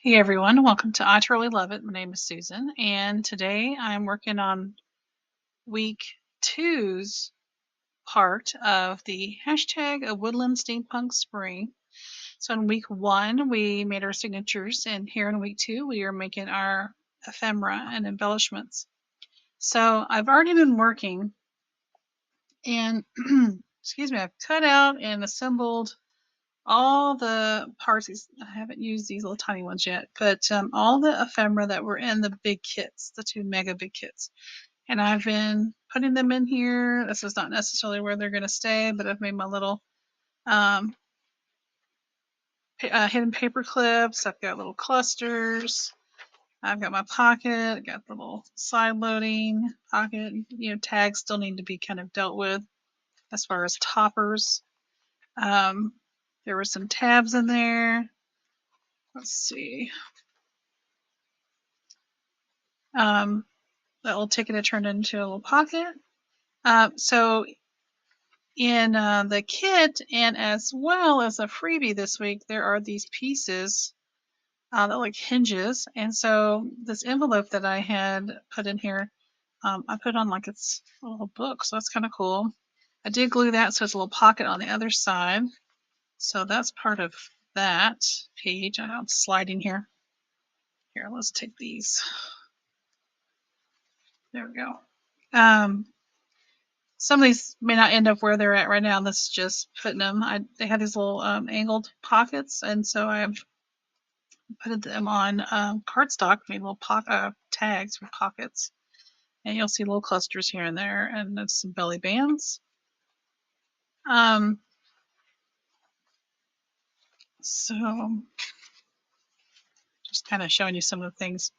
Hey everyone, welcome to I Totally Love It. My name is Susan, and today I'm working on week two's part of the hashtag a Woodland Steampunk Spring. So in week one, we made our signatures, and here in week two, we are making our ephemera and embellishments. So I've already been working, and excuse me, I've cut out and assembled all the parts. I haven't used these little tiny ones yet, but all the ephemera that were in the big kits, the two mega big kits. And I've been putting them in here. This is not necessarily where they're going to stay, but I've made my little um, hidden paper clips. I've got little clusters. I've got my pocket. I've got the little side loading pocket. Tags still need to be kind of dealt with as far as toppers. There were some tabs in there. Let's see. That little ticket I turned into a little pocket. So in the kit, and as well as a freebie this week, there are these pieces that like hinges. And so this envelope that I had put in here, I put on like it's a little book, so that's kind of cool. I did glue that so it's a little pocket on the other side. So that's part of that page. I'm sliding here. Here, let's take these. There we go. Some of these may not end up where they're at right now. This is just putting them. They have these little angled pockets, and so I've put them on cardstock, made little tags with pockets, and you'll see little clusters here and there, and there's some belly bands. So just kind of showing you some of the things.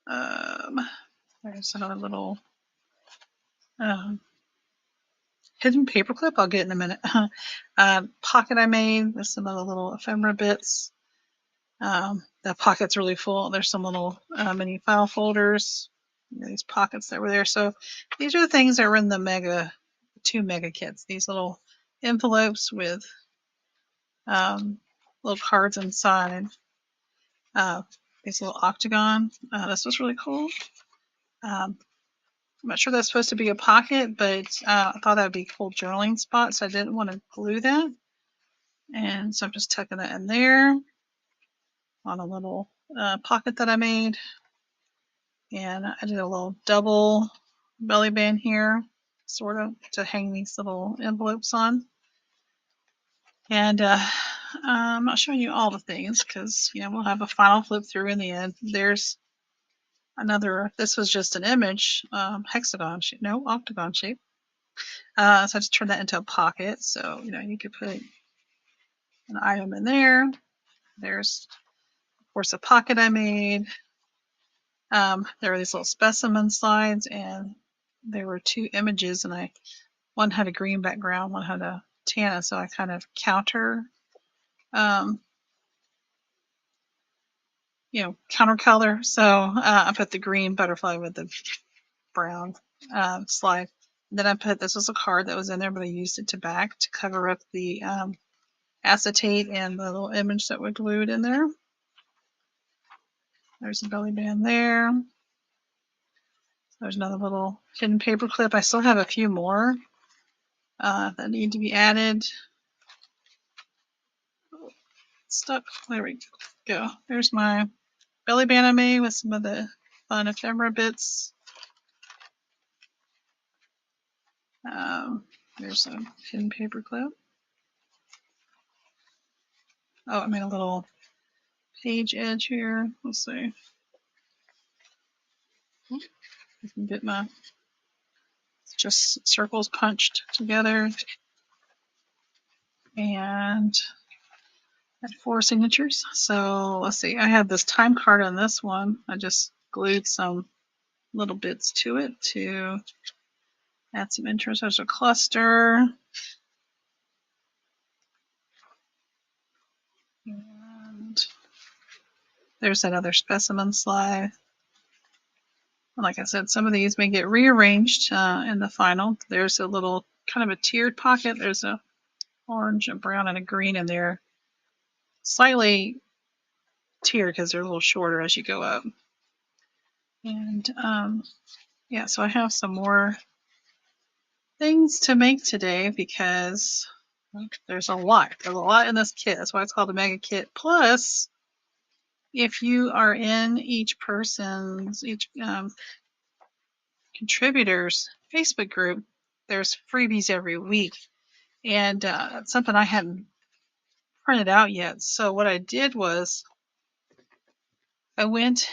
There's another little hidden paper clip. I'll get in a minute. Pocket I made with some other little ephemera bits. The pocket's really full. There's some little mini file folders. These pockets that were there. So these are the things that were in the two mega kits. These little envelopes with little cards inside. These little octagon. This was really cool. I'm not sure that's supposed to be a pocket, but I thought that would be a cool journaling spot, so I didn't want to glue that. And so I'm just tucking that in there on a little pocket that I made. And I did a little double belly band here, sort of, to hang these little envelopes on. And I'm not showing you all the things because, we'll have a final flip through in the end. There's another, this was just an image, hexagon shape, no, octagon shape. So I just turned that into a pocket. So, you could put an item in there. There's, of course, a pocket I made. There were these little specimen slides, and there were two images, and one had a green background, one had a tan, so I kind of counter color. So I put the green butterfly with the brown slide. Then I put, this was a card that was in there, but I used it to cover up the acetate and the little image that we glued in there. There's a belly band there. There's another little hidden paper clip. I still have a few more that need to be added. Stuck. There we go. There's my belly band I made with some of the fun ephemera bits. There's a hidden paper clip. Oh, I made a little page edge here. Let's see. I can get my just circles punched together. And I had 4 signatures. So let's see. I have this time card on this one. I just glued some little bits to it to add some interest. There's a cluster. And there's that other specimen slide. Like I said, some of these may get rearranged in the final. There's a little kind of a tiered pocket. There's a orange, a brown, and a green in there. Slightly tier because they're a little shorter as you go up. And yeah, so I have some more things to make today because there's a lot. There's a lot in this kit. That's why it's called a mega kit. Plus, if you are in each contributor's Facebook group, there's freebies every week. And it's something I hadn't printed out yet. So what I did was I went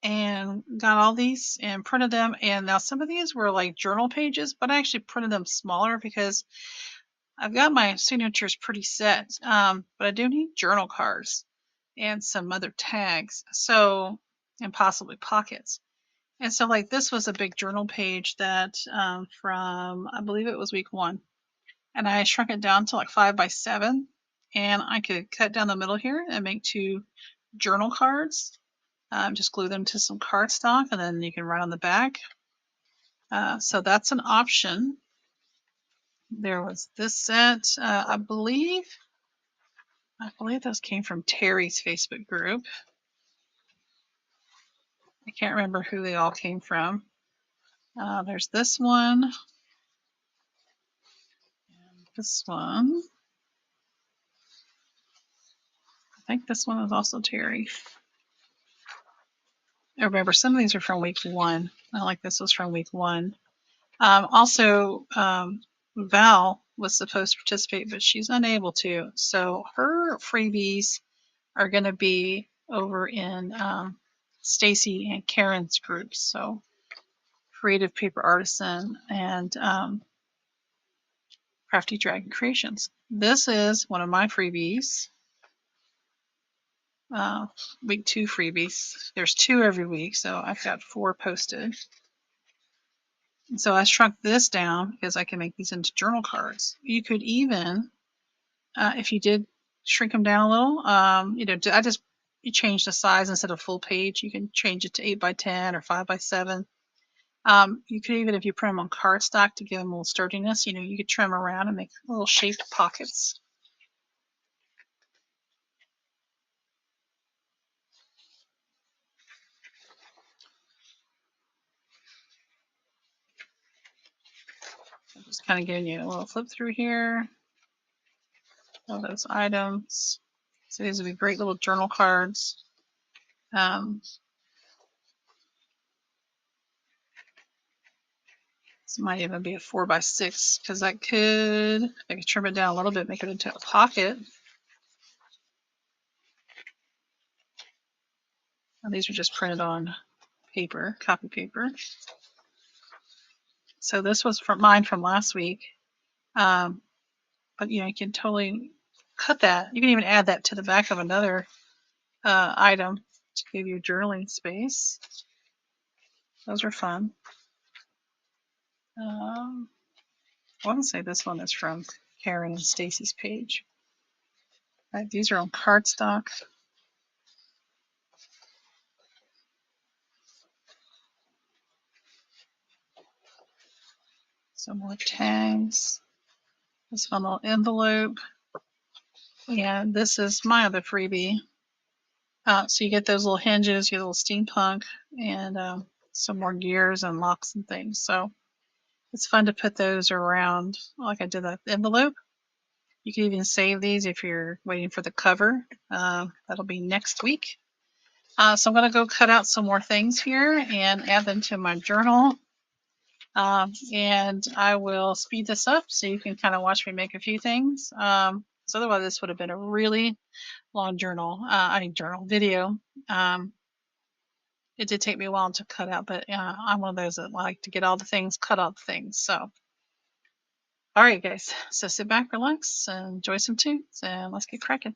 and got all these and printed them. And now some of these were like journal pages, but I actually printed them smaller because I've got my signatures pretty set. But I do need journal cards and some other tags. So, and possibly pockets. And so like this was a big journal page that from, I believe it was week 1. And I shrunk it down to like 5 by 7. And I could cut down the middle here and make 2 journal cards. Just glue them to some cardstock and then you can write on the back. So that's an option. There was this set. I believe those came from Terry's Facebook group. I can't remember who they all came from. There's this one. And this one. I think this one is also Terry. I remember some of these are from week 1. I like this was from week 1. Also, Val was supposed to participate, but she's unable to. So her freebies are going to be over in Stacy and Karen's groups. So Creative Paper Artisan and Crafty Dragon Creations. This is one of my freebies. Week 2 freebies. There's 2 every week, so I've got 4 posted. And so I shrunk this down because I can make these into journal cards. You could even, if you did shrink them down a little, you change the size instead of full page. You can change it to 8 by 10 or 5 by 7. You could even, if you print them on cardstock to give them a little sturdiness, you could trim around and make little shaped pockets. I'm just kind of giving you a little flip through here. All those items. So these would be great little journal cards. This might even be a 4 by 6 because I could trim it down a little bit, make it into a pocket. And these are just printed on paper, copy paper. So this was mine from last week. But you can totally cut that. You can even add that to the back of another item to give you journaling space. Those are fun. I want to say this one is from Karin and Stacy's page. Right, these are on cardstock. Some more tags. This fun little envelope. And this is my other freebie. So you get those little hinges, your little steampunk, and some more gears and locks and things. So it's fun to put those around, like I did that envelope. You can even save these if you're waiting for the cover. That'll be next week. So I'm going to go cut out some more things here and add them to my journal. And I will speed this up so you can kind of watch me make a few things. So otherwise this would have been a really long video. It did take me a while to cut out, but I'm one of those that like to get all the things, cut out the things. So, all right, guys. So sit back, relax, and enjoy some tunes, and let's get cracking.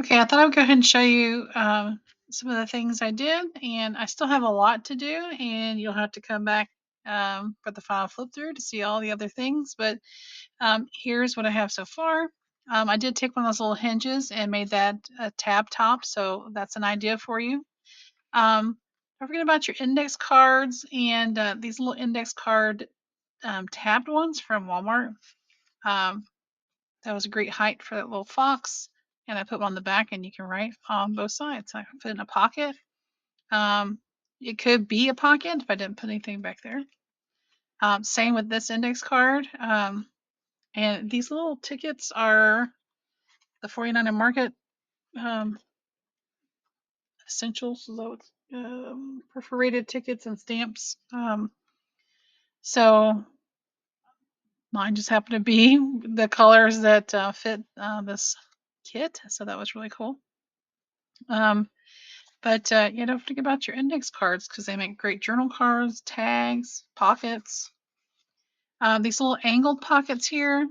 Okay, I thought I would go ahead and show you some of the things I did, and I still have a lot to do, and you'll have to come back for the final flip through to see all the other things. But here's what I have so far. I did take one of those little hinges and made that a tab top, so that's an idea for you. Don't forget about your index cards and these little index card tabbed ones from Walmart. Um, that was a great height for that little fox. And I put one on the back, and you can write on both sides. I can put it in a pocket. It could be a pocket if I didn't put anything back there. Same with this index card. And these little tickets are the 49 Market essentials, so it's perforated tickets and stamps. So mine just happened to be the colors that fit this kit, so that was really cool. But yeah, don't forget about your index cards because they make great journal cards, tags, pockets. These little angled pockets here,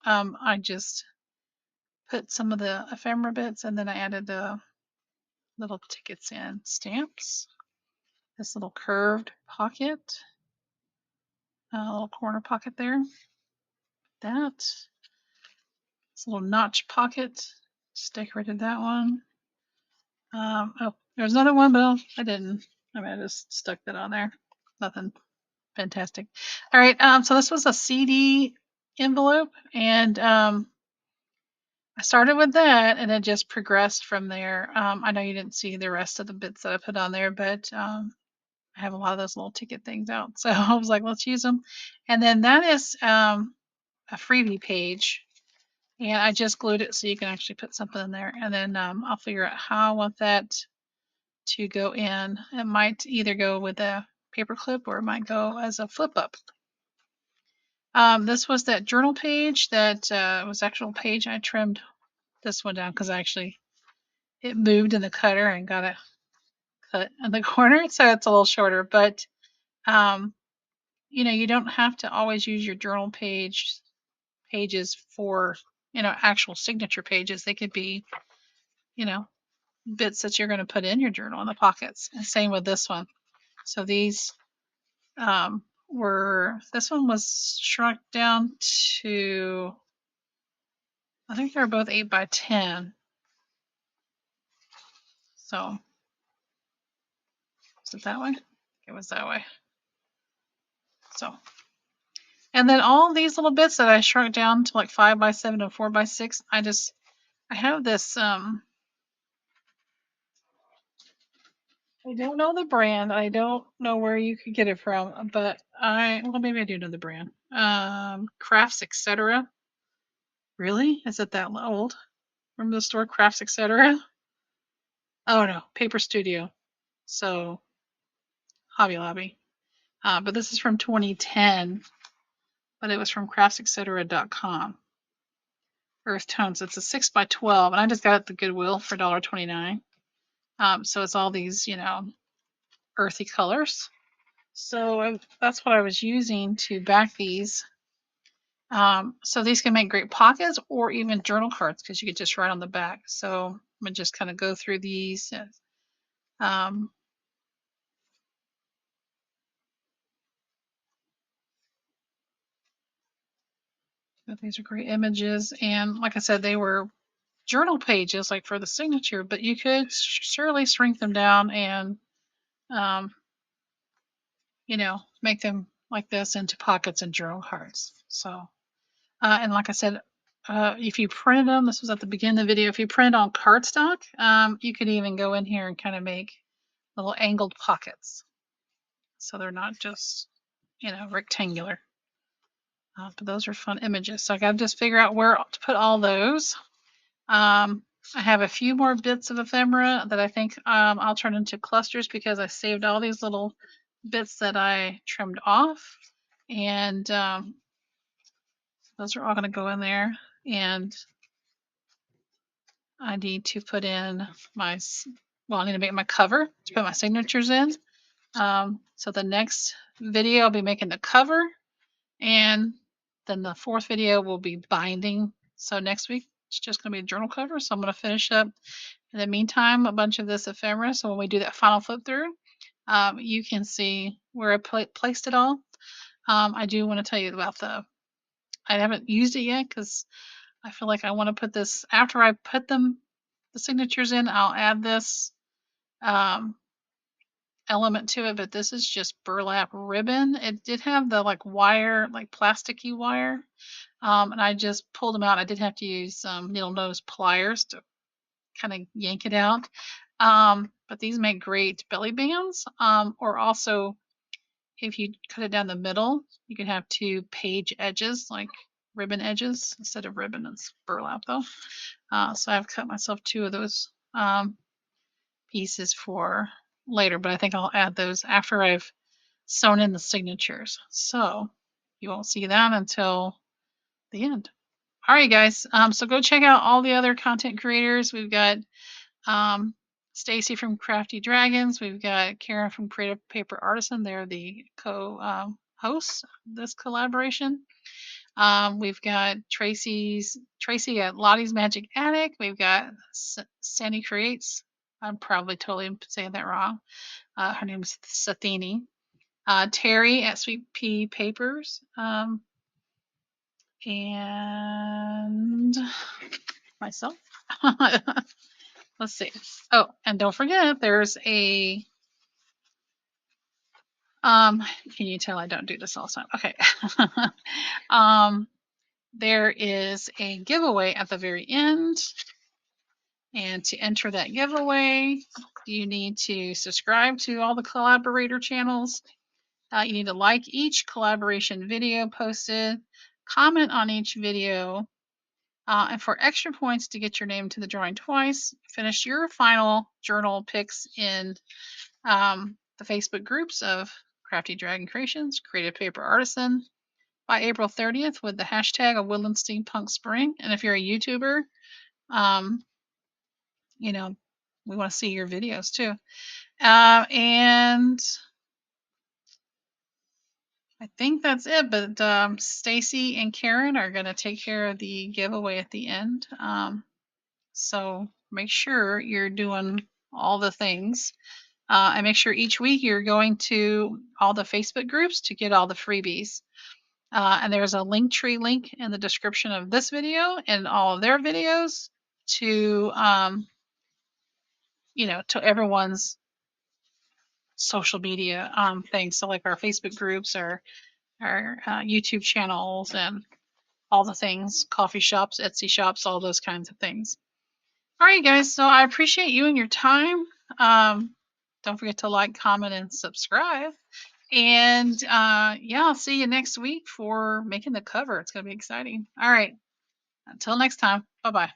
I just put some of the ephemera bits and then I added the little tickets and stamps. This little curved pocket. A little corner pocket there. That. It's a little notch pocket. Just decorated that one. Oh, there's another one, but I didn't. I mean, I just stuck that on there. Nothing fantastic. All right. So this was a CD envelope, and I started with that, and it just progressed from there. I know you didn't see the rest of the bits that I put on there, but I have a lot of those little ticket things out, so I was like, let's use them. And then that is a freebie page. And I just glued it so you can actually put something in there. And then I'll figure out how I want that to go in. It might either go with a paper clip or it might go as a flip up. This was that journal page that was actual page. I trimmed this one down because it moved in the cutter and got a cut in the corner. So it's a little shorter. But, you don't have to always use your journal pages for, actual signature pages. They could be, bits that you're going to put in your journal in the pockets. And same with this one. So these this one was shrunk down to, I think they're both 8 by 10. So is it that way? It was that way. So, and then all these little bits that I shrunk down to like 5 by 7 and 4 by 6. I have this, I don't know the brand. I don't know where you could get it from, but maybe I do know the brand. Crafts, etc. Really? Is it that old? From the store, Crafts, etc. Oh no, Paper Studio. So Hobby Lobby. But this is from 2010. But it was from craftsetcetera.com. Earth Tones. It's a 6 by 12, and I just got it at the Goodwill for $1.29. So it's all these, earthy colors. So that's what I was using to back these. So these can make great pockets or even journal cards because you could just write on the back. So I'm gonna just kind of go through these. These are great images, and like I said, they were journal pages, like for the signature. But you could surely shrink them down and, make them like this into pockets and journal cards. So, and like I said, if you printed them, this was at the beginning of the video. If you print on cardstock, you could even go in here and kind of make little angled pockets, so they're not just, rectangular. But those are fun images. So I got to just figure out where to put all those. I have a few more bits of ephemera that I think I'll turn into clusters because I saved all these little bits that I trimmed off. And those are all going to go in there. And I need to put in I need to make my cover to put my signatures in. So the next video I'll be making the cover, and then the fourth video will be binding. So next week it's just going to be a journal cover. So I'm going to finish up in the meantime a bunch of this ephemera. So when we do that final flip through, you can see where I placed it all. I do want to tell you about I haven't used it yet because I feel like I want to put this after I put the signatures in. I'll add this element to it, but this is just burlap ribbon. It did have the wire, plasticky wire, and I just pulled them out. I did have to use needle nose pliers to kind of yank it out. But these make great belly bands, or also if you cut it down the middle, you can have 2 page edges, like ribbon edges instead of ribbon. It's burlap though. So I've cut myself 2 of those pieces for later, but I think I'll add those after I've sewn in the signatures. So you won't see that until the end. All right, guys. So go check out all the other content creators. We've got Stacy from Crafty Dragons. We've got Karin from Creative Paper Artisan. They're the co-hosts of this collaboration. We've got Tracy at Lottie's Magic Attic. We've got Santhini Creates. I'm probably totally saying that wrong. Her name is Santhini. Teri at Sweet Pea Papers, and myself. Let's see. Oh, and don't forget, there's a can you tell I don't do this all the time? Okay. There is a giveaway at the very end. And to enter that giveaway, you need to subscribe to all the collaborator channels. You need to like each collaboration video posted, comment on each video, and for extra points to get your name to the drawing twice, finish your final journal picks in the Facebook groups of Crafty Dragon Creations, Creative Paper Artisan by April 30th with the hashtag of Woodland Steampunk Spring. And if you're a YouTuber, you know, we want to see your videos too. And I think that's it. But Stacy and Karin are going to take care of the giveaway at the end. So make sure you're doing all the things. And make sure each week you're going to all the Facebook groups to get all the freebies. And there's a Linktree link in the description of this video and all of their videos to, to everyone's social media things. So like our Facebook groups, our YouTube channels, and all the things, coffee shops, Etsy shops, all those kinds of things. All right, guys. So I appreciate you and your time. Don't forget to like, comment, and subscribe. And yeah, I'll see you next week for making the cover. It's going to be exciting. All right. Until next time. Bye-bye.